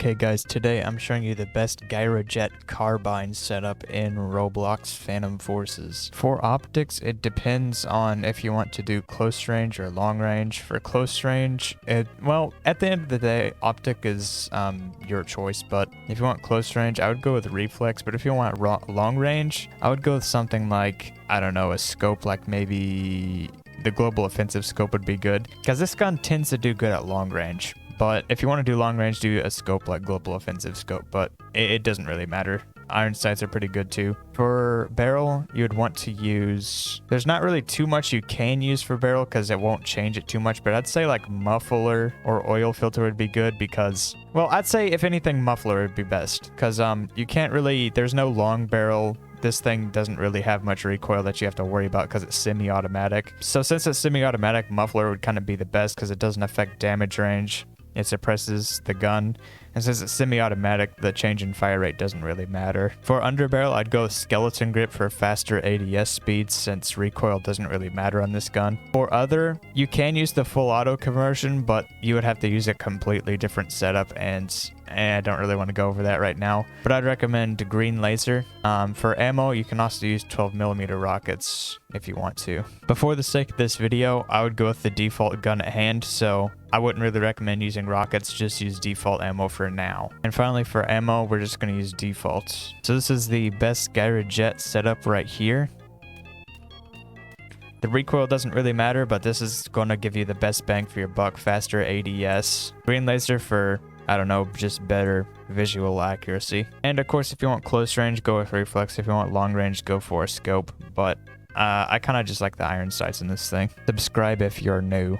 Okay guys, today I'm showing you the best GYROJET carbine setup in Roblox Phantom Forces. For optics, it depends on if you want to do close range or long range. For close range, well, at the end of the day, optic is your choice, but if you want close range, I would go with reflex, but if you want long range, I would go with something like, I don't know, a scope like maybe the global offensive scope would be good, because this gun tends to do good at long range. But if you want to do long range, do a scope like global offensive scope, but it doesn't really matter. Iron sights are pretty good too. For barrel, you would want to use, there's not really too much you can use for barrel because it won't change it too much, but I'd say like muffler or oil filter would be good because, well, I'd say if anything muffler would be best because you can't really, there's no long barrel. This thing doesn't really have much recoil that you have to worry about because it's semi-automatic. So since it's semi-automatic, muffler would kind of be the best because it doesn't affect damage range. It suppresses the gun, and since it's semi-automatic, the change in fire rate doesn't really matter. For underbarrel, I'd go with skeleton grip for faster ADS speeds since recoil doesn't really matter on this gun. For other, you can use the full auto conversion, but you would have to use a completely different setup, and I don't really want to go over that right now. But I'd recommend green laser. For ammo, you can also use 12mm rockets if you want to. But for the sake of this video, I would go with the default gun at hand, so I wouldn't really recommend using rockets, just use default ammo for now. And finally for ammo, we're just going to use defaults. So this is the best GYROJET setup right here. The recoil doesn't really matter, but this is going to give you the best bang for your buck, faster ADS. Green laser for, I don't know, just better visual accuracy. And of course, if you want close range, go with reflex. If you want long range, go for a scope. But I kind of just like the iron sights in this thing. Subscribe if you're new.